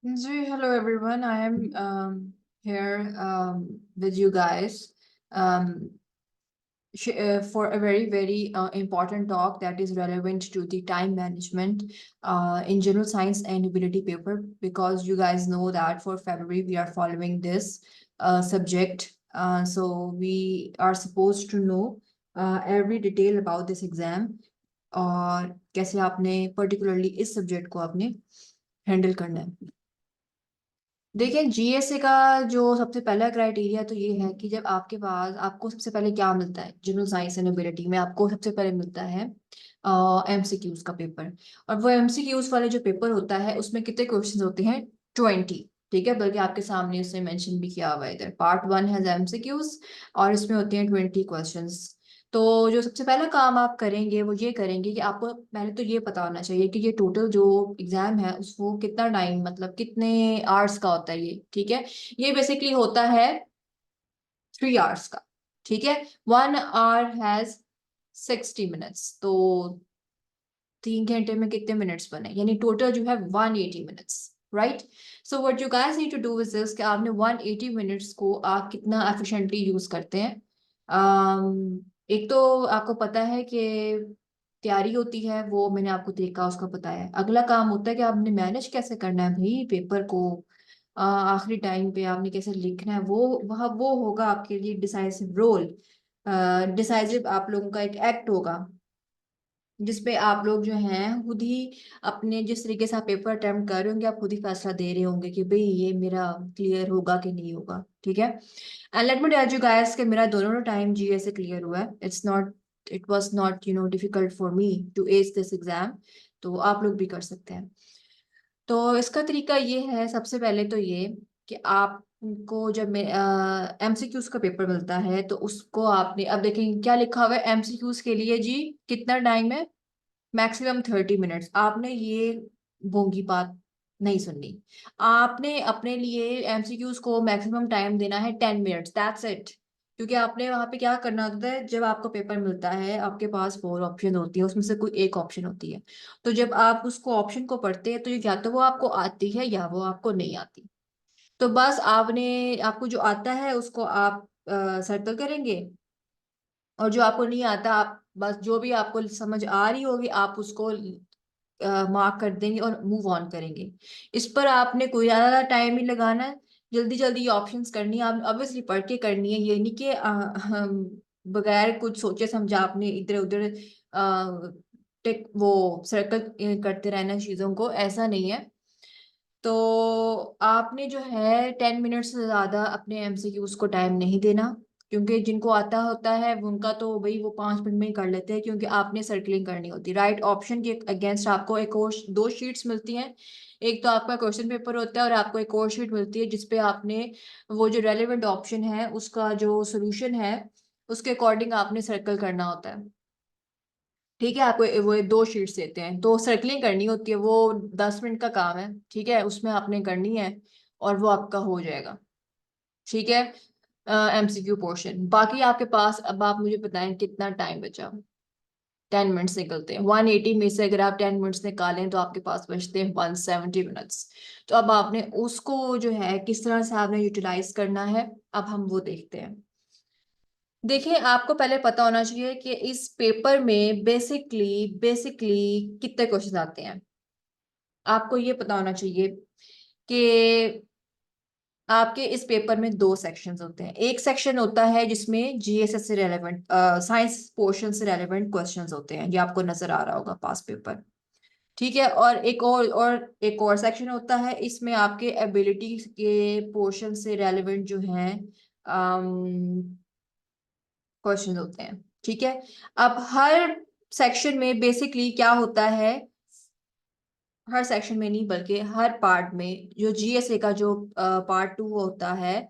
Hello everyone. I am here with you guys um, for a very important talk that is relevant to the time management in general science and ability paper, because you guys know that for February we are following this subject. So we are supposed to know every detail about this exam और कैसे आपने particularly इस subject को आपने handle करना है। देखिए GSA का जो सबसे पहला क्राइटेरिया तो ये है कि जब आपके पास आपको सबसे पहले क्या मिलता है जनरल साइंस एंड एबिलिटी में आपको सबसे पहले मिलता है एमसीक्यूज का पेपर। और वो एमसीक्यूज वाले जो पेपर होता है उसमें कितने क्वेश्चंस होते हैं 20। ठीक है, बल्कि आपके सामने उसने मेंशन भी किया हुआ है इधर पार्ट 1 हैज एमसीक्यूज और इसमें होते हैं 20 क्वेश्चंस। तो जो सबसे पहला काम आप करेंगे वो ये करेंगे कि आपको पहले तो ये पता होना चाहिए कि ये टोटल जो एग्जाम है उसको कितना टाइम मतलब कितने आवर्स का होता है ये। ठीक है, ये बेसिकली होता है 3 आवर्स का। ठीक है, 1 आवर हैज 60 मिनट्स, तो 3 घंटे में कितने मिनट्स बने, यानी टोटल जो है 180 minutes. Right, so what you guys need to do is this कि आपने 180 मिनट्स को आप कितना एफिशिएंटली यूज करते हैं। एक तो आपको पता है कि तैयारी होती है, वो मैंने आपको तरीका उसका बताया है। अगला काम होता है कि आपने मैनेज कैसे करना है भाई पेपर को, आखिरी टाइम पे आपने कैसे लिखना है, वो होगा आपके लिए डिसाइसिव रोल। डिसाइसिव आप लोगों का एक एक्ट होगा जिसपे आप लोग जो हैं खुद ही अपने जिस तरीके से आप पेपर अटेम्प्ट कर रहे होंगे आप खुद ही फैसला दे रहे होंगे कि भाई ये मेरा क्लियर होगा कि नहीं होगा। ठीक है, and let me tell you guys कि मेरा दोनों टाइम जीए से क्लियर हुआ है। It was not difficult for me to ace this exam. तो आप लोग भी कर सकते हैं। तो इसका तरीका ये है, सबसे पहले तो ये कि आपको जब एमसीक्यूज का पेपर मिलता है तो उसको आपने अब देखें क्या लिखा हुआ है एमसीक्यूज के लिए जी, कितना टाइम है, मैक्सिमम 30 मिनट्स। आपने ये बोंगी बात नहीं सुननी। आपने अपने लिए एमसीक्यूज को मैक्सिमम टाइम देना है 10 मिनट्स, दैट्स इट। क्योंकि आपने वहां पे क्या करना होता है, जब आपको पेपर मिलता है आपके पास 4 ऑप्शन होती है, उसमें से कोई एक ऑप्शन होती है। तो जब आप उसको ऑप्शन को पढ़ते हैं तो ये या तो वो आपको आती है या वो आपको नहीं आती। तो बस आपको जो आता है उसको आप सर्कल करेंगे, और जो आपको नहीं आता आप बस जो भी आपको समझ आ रही होगी आप उसको मार्क कर देंगे और मूव ऑन करेंगे। इस पर आपने कोई ज्यादा टाइम नहीं लगाना है, जल्दी जल्दी ऑप्शंस करनी है, आप ऑब्वियसली पढ़ के करनी है। ये नहीं कि हम बगैर कुछ सोचे समझे आपने इधर उधर टिक वो सर्कल करते रहना चीजों को, ऐसा नहीं है। तो आपने जो है 10 मिनट से ज्यादा अपने एमसीक्यूज को टाइम नहीं देना, क्योंकि जिनको आता होता है वो उनका तो भाई वो 5 मिनट में ही कर लेते हैं, क्योंकि आपने सर्कलिंग करनी होती है। राइट ऑप्शन के अगेंस्ट आपको एक और दो शीट्स मिलती हैं। एक तो आपका क्वेश्चन पेपर होता है और आपको एक और शीट मिलती है जिसपे आपने वो जो रेलेवेंट ऑप्शन है उसका जो सोल्यूशन है उसके अकॉर्डिंग आपने सर्कल करना होता है। ठीक है, आपको वो 2 शीट्स देते हैं तो सर्कलिंग करनी होती है, वो 10 मिनट का काम है। ठीक है, उसमें आपने करनी है और वो आपका हो जाएगा। ठीक है, एमसीक्यू पोर्शन बाकी आपके पास। अब आप मुझे बताएं कितना टाइम बचा। 10 मिनट्स निकलते हैं 180 में से, अगर आप 10 मिनट्स निकालें तो आपके पास बचते हैं 170 मिनट्स। तो अब आपने उसको जो है किस तरह से आपने यूटिलाइज करना है, अब हम वो देखते हैं। देखिए आपको पहले पता होना चाहिए कि इस पेपर में बेसिकली बेसिकली कितने क्वेश्चन आते हैं। आपको ये पता होना चाहिए कि आपके इस पेपर में 2 सेक्शंस होते हैं। एक सेक्शन होता है जिसमें जीएसएस से रेलेवेंट साइंस पोर्शन से रेलेवेंट क्वेश्चंस होते हैं, ये आपको नजर आ रहा होगा पास पेपर। ठीक है, और एक और सेक्शन होता है, इसमें आपके एबिलिटी के पोर्शन से रेलेवेंट जो हैं क्वेश्चन होते हैं। ठीक है, अब हर सेक्शन में बेसिकली क्या होता है, हर सेक्शन में नहीं बल्कि हर पार्ट में जो जीएसए का जो पार्ट 2 होता है,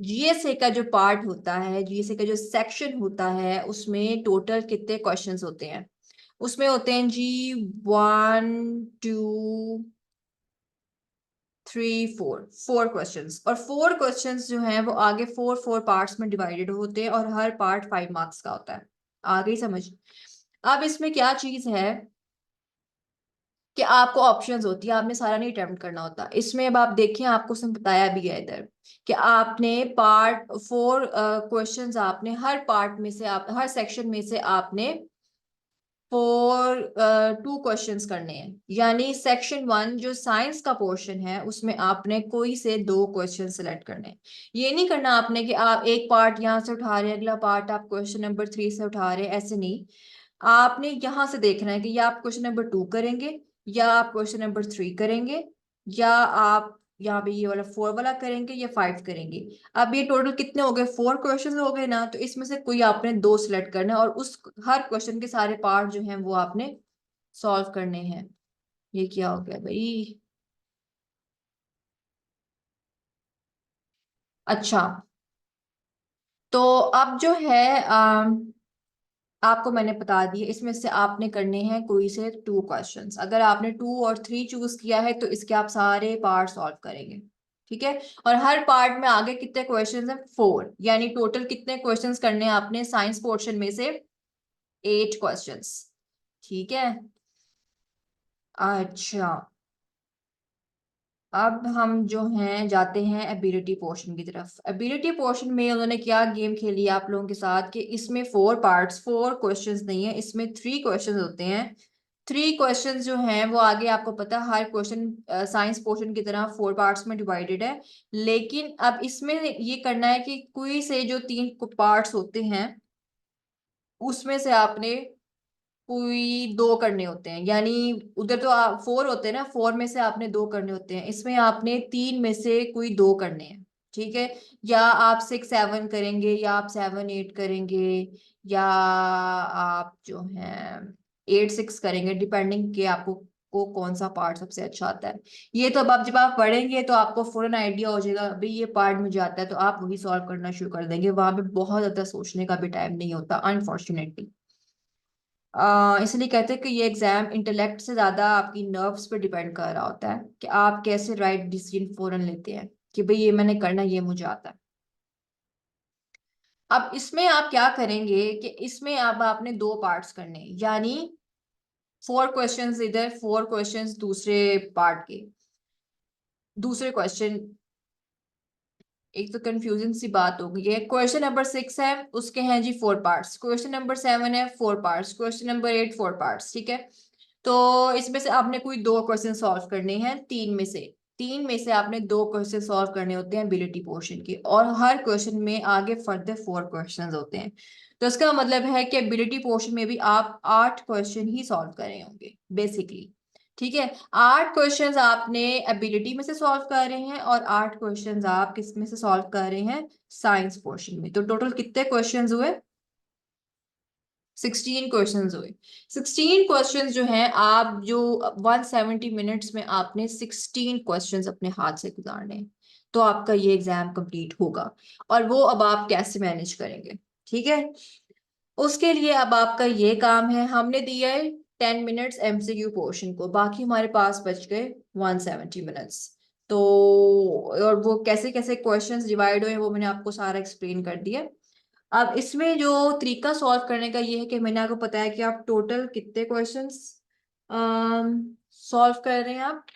जीएसए का जो पार्ट होता है, जीएसए का जो सेक्शन होता है उसमें टोटल कितने क्वेश्चंस होते हैं। उसमें होते हैं जी 1 2 3 4 4 क्वेश्चंस, और 4 क्वेश्चंस जो हैं वो आगे 4 4 पार्ट्स में डिवाइडेड होते हैं और हर पार्ट 5 मार्क्स का होता है। आ गई समझ। अब इसमें क्या चीज है कि आपको ऑप्शंस होती है, आपने सारा नहीं अटेम्प्ट करना होता इसमें। अब आप देखें, आपको उसने बताया भी है इधर कि आपने पार्ट 4 क्वेश्चंस, आपने हर पार्ट में से, आप हर सेक्शन में से आपने 2 क्वेश्चंस करने हैं। यानी सेक्शन 1 जो साइंस का पोर्शन है उसमें आपने कोई से 2 क्वेश्चन सेलेक्ट करने हैं। ये नहीं करना आपने कि आप एक पार्ट यहाँ से उठा रहे हैं, अगला पार्ट आप क्वेश्चन नंबर 3 से उठा रहे हैं, ऐसे नहीं। आपने यहाँ से देखना है कि या आप क्वेश्चन नंबर 2 करेंगे, या आप क्वेश्चन नंबर 3 करेंगे, या आप यहाँ पे ये वाला 4 वाला करेंगे, या 5 करेंगे। अब ये टोटल कितने हो गए, 4 क्वेश्चन हो गए ना। तो इसमें से कोई आपने 2 सिलेक्ट करना है और उस हर क्वेश्चन के सारे पार्ट जो हैं वो आपने सॉल्व करने हैं। ये क्या हो गया भाई। अच्छा, तो अब जो है आपको मैंने बता दिया, इसमें से आपने करने हैं कोई से 2 क्वेश्चंस। अगर आपने 2 और 3 चूज किया है तो इसके आप सारे पार्ट सॉल्व करेंगे। ठीक है। और हर पार्ट में आगे कितने क्वेश्चंस हैं, 4। यानी टोटल कितने क्वेश्चंस करने हैं आपने साइंस पोर्शन में से, 8 क्वेश्चंस। ठीक है। अच्छा, अब हम जो हैं जाते हैं एबिलिटी पोर्शन की तरफ। एबिलिटी पोर्शन में उन्होंने क्या गेम खेली है आप लोगों के साथ कि इसमें 4 पार्ट्स, 4 क्वेश्चंस नहीं है, इसमें 3 क्वेश्चंस होते हैं। 3 क्वेश्चंस जो हैं वो आगे आपको पता है, हर क्वेश्चन साइंस पोर्शन की तरह 4 पार्ट्स में डिवाइडेड है। लेकिन अब इसमें ये करना है कि कोई से जो 3 पार्ट्स होते हैं उसमें से आपने कोई 2 करने होते हैं। यानी उधर तो 4 होते हैं ना, 4 में से आपने 2 करने होते हैं, इसमें आपने 3 में से कोई 2 करने हैं। ठीक है। या आप 6 7 करेंगे, या आप 7 8 करेंगे, या आप जो है 8 6 करेंगे, डिपेंडिंग कि आपको को कौन सा पार्ट सबसे अच्छा आता है। ये तो अब आप जब आप पढ़ेंगे तो आपको फौरन आइडिया हो जाएगा, अभी ये पार्ट मुझे आता है, तो आप वही सॉल्व करना शुरू कर देंगे। वहां पे बहुत ज्यादा सोचने का भी टाइम नहीं होता अनफॉर्चुनेटली। इसलिए कहते हैं कि ये एग्जाम इंटेलेक्ट से ज्यादा आपकी नर्व्स पे डिपेंड कर रहा होता है कि आप कैसे राइट डिसीजन फौरन लेते हैं कि भाई ये मैंने करना, ये मुझे आता है। अब इसमें आप क्या करेंगे कि इसमें अब आपने 2 पार्ट्स करने हैं। यानी 4 क्वेश्चंस इधर, 4 क्वेश्चंस दूसरे पार्ट के। दूसरे क्वेश्चन, एक तो कंफ्यूजिंग सी बात हो गई है। क्वेश्चन नंबर 6 है, उसके हैं जी 4 पार्ट्स। क्वेश्चन नंबर 7 है, 4 पार्ट्स। Question number 8 4 parts. ठीक है। तो इसमें से आपने कोई 2 क्वेश्चन सॉल्व करने हैं, 3 में से। 3 में से आपने 2 क्वेश्चन सॉल्व करने होते हैं एबिलिटी पोर्शन के, और हर क्वेश्चन में आगे फर्दर 4 क्वेश्चन होते हैं। तो इसका मतलब है कि एबिलिटी पोर्शन में भी आप 8 क्वेश्चन ही सॉल्व करे होंगे बेसिकली। ठीक है। 8 क्वेश्चंस आपने एबिलिटी में से सॉल्व कर रहे हैं, और 8 क्वेश्चंस आप किस में से सॉल्व कर रहे हैं, साइंस पोर्शन में। तो टोटल कितने क्वेश्चंस हुए, 16 क्वेश्चंस हुए। 16 क्वेश्चंस जो हैं, आप जो 170 मिनट्स में आपने 16 क्वेश्चंस अपने हाथ से गुजारने हैं, तो आपका ये एग्जाम कंप्लीट होगा। और वो अब आप कैसे मैनेज करेंगे, ठीक है। उसके लिए अब आपका ये काम है, हमने दिया है 10 मिनट्स एमसीक्यू पोर्शन को, बाकी हमारे पास बच गए 170 मिनट्स। तो और वो कैसे कैसे क्वेश्चंस डिवाइड हुए वो मैंने आपको सारा एक्सप्लेन कर दिया। अब इसमें जो तरीका सॉल्व करने का ये है कि मैंने आपको बताया कि आप टोटल कितने क्वेश्चंस सॉल्व कर रहे हैं, आप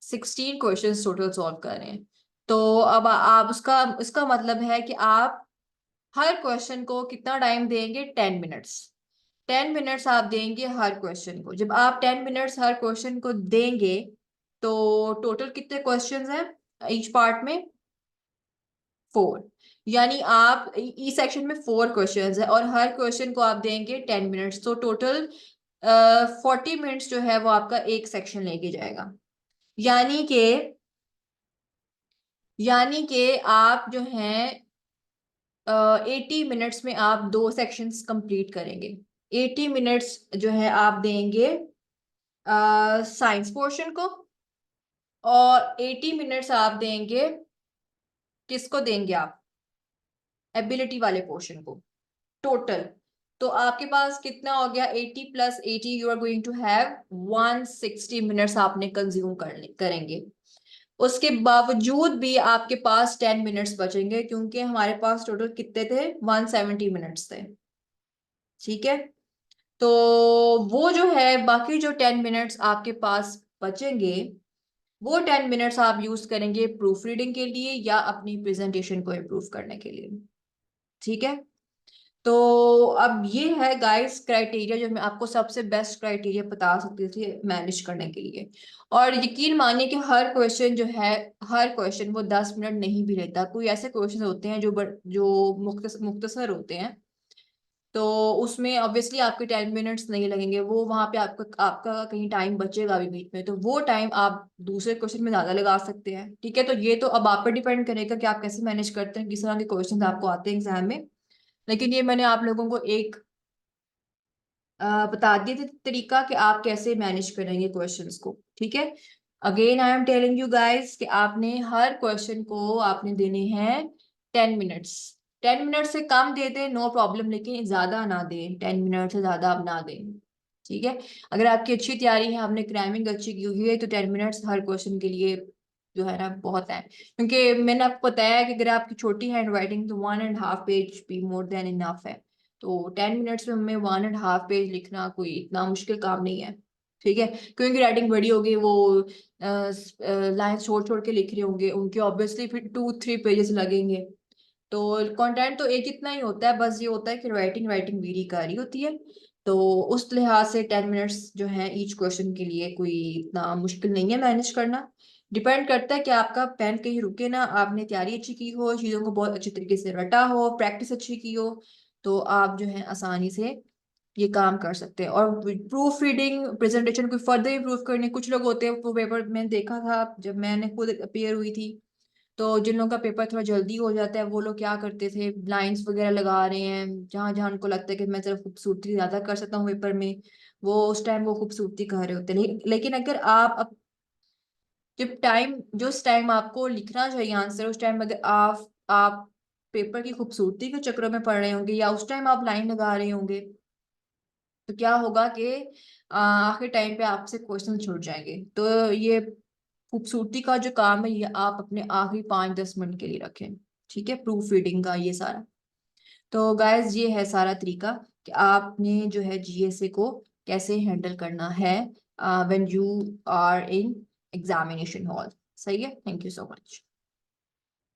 16 क्वेश्चंस टोटल सॉल्व कर रहे हैं। तो अब आप उसका इसका मतलब है कि आप हर क्वेश्चन को कितना टाइम देंगे, 10 मिनट्स। 10 मिनट्स आप देंगे हर क्वेश्चन को। जब आप 10 मिनट्स हर क्वेश्चन को देंगे तो टोटल कितने क्वेश्चंस हैं ईच पार्ट में, 4। यानी आप ई सेक्शन में 4 क्वेश्चंस है, और हर क्वेश्चन को आप देंगे 10 मिनट्स, तो टोटल 40 मिनट्स जो है वो आपका एक सेक्शन लेके जाएगा। यानी कि आप जो हैं 80 मिनट्स में आप 2 सेक्शंस कंप्लीट करेंगे। 80 मिनट्स जो है आप देंगे साइंस पोर्शन को, और 80 मिनट्स आप देंगे, किसको देंगे आप, एबिलिटी वाले पोर्शन को, टोटल। तो आपके पास कितना हो गया, 80 plus 80, you are going to have 160 minutes आपने कंज्यूम करेंगे। उसके बावजूद भी आपके पास 10 मिनट्स बचेंगे, क्योंकि हमारे पास टोटल कितने थे, 170 मिनट्स थे। ठीक है। तो वो जो है बाकी जो 10 मिनट्स आपके पास बचेंगे, वो 10 मिनट्स आप यूज करेंगे प्रूफ रीडिंग के लिए या अपनी प्रेजेंटेशन को इम्प्रूव करने के लिए। ठीक है, तो अब ये है गाइस क्राइटेरिया जो मैं आपको सबसे बेस्ट क्राइटेरिया बता सकती थी मैनेज करने के लिए। और यकीन मानिए कि हर क्वेश्चन जो है, हर क्वेश्चन वो 10 मिनट नहीं भी लेता। कोई ऐसे क्वेश्चन होते हैं जो मुख्तसर होते हैं, तो उसमें ऑब्वियसली आपके 10 मिनट्स नहीं लगेंगे, वो वहां पे आपका आपका कहीं टाइम बचेगा भी बीच में, तो वो टाइम आप दूसरे क्वेश्चन में ज्यादा लगा सकते हैं। ठीक है, तो ये तो अब आप पर डिपेंड करेगा कि आप कैसे मैनेज करते हैं, किस तरह के क्वेश्चन आपको आते हैं एग्जाम में। लेकिन ये मैंने आप लोगों को एक बता दिए थे तरीका कि आप कैसे मैनेज करेंगे क्वेश्चंस को। ठीक है, again I am telling you guys कि आपने हर क्वेश्चन को आपने देने हैं 10 मिनट्स। 10 मिनट से कम दे दें नो प्रॉब्लम, लेकिन ज्यादा ना दें, 10 मिनट से ज्यादा आप ना दें। ठीक है, अगर आपकी अच्छी तैयारी है, आपने क्रैमिंग अच्छी की हुई है, तो 10 मिनट्स हर क्वेश्चन के लिए जो है ना बहुत है। क्योंकि मैंने आपको बताया कि अगर आपकी छोटी हैंड राइटिंग तो 1.5 पेज भी मोर देन इनफ है। तो 10 मिनट्स में हमें 1.5 पेज लिखना कोई इतना मुश्किल काम नहीं है। ठीक है, क्योंकि राइटिंग बड़ी होगी, वो लाइन छोड़ छोड़ के लिख रहे होंगे, उनके ऑब्वियसली फिर 2-3 पेजेस लगेंगे। तो कंटेंट तो एक इतना ही होता है, बस ये होता है कि राइटिंग राइटिंग वेरी कारी होती है। तो उस लिहाज से 10 मिनट्स जो है ईच क्वेश्चन के लिए कोई इतना मुश्किल नहीं है मैनेज करना। डिपेंड करता है कि आपका पेन कहीं रुके ना, आपने तैयारी अच्छी की हो, चीजों को बहुत अच्छी तरीके से रटा हो, प्रैक्टिस अच्छी की हो, तो आप जो है आसानी से ये काम कर सकते हैं। और प्रूफ रीडिंग प्रेजेंटेशन को फर्दर इम्प्रूव करने, कुछ लोग होते हैं वो पेपर मैंने देखा था जब मैंने खुद अपेयर हुई थी, तो जिन लोगों का पेपर थोड़ा जल्दी हो जाता है वो लोग क्या करते थे, लाइंस वगैरह लगा रहे हैं जहां जहां उनको लगता है कि मैं सिर्फ खूबसूरती ज्यादा कर सकता हूँ पेपर में, वो उस टाइम वो खूबसूरती कर रहे होते हैं। लेकिन अगर आप जब टाइम जो उस टाइम आपको लिखना चाहिए आंसर, उस टाइम अगर आप पेपर की खूबसूरती के चक्रों में पड़ रहे होंगे या उस टाइम आप लाइन लगा रहे होंगे, तो क्या होगा कि आखिर टाइम पे आपसे क्वेश्चन छूट जाएंगे। तो ये खूबसूरती का जो काम है ये आप अपने आखिरी 5-10 मिनट के लिए रखें। ठीक है, प्रूफ रीडिंग का ये सारा। तो गाइस ये है सारा तरीका कि आपने जो है जीएसए को कैसे हैंडल करना है when you are in examination hall. सही है, थैंक यू सो मच।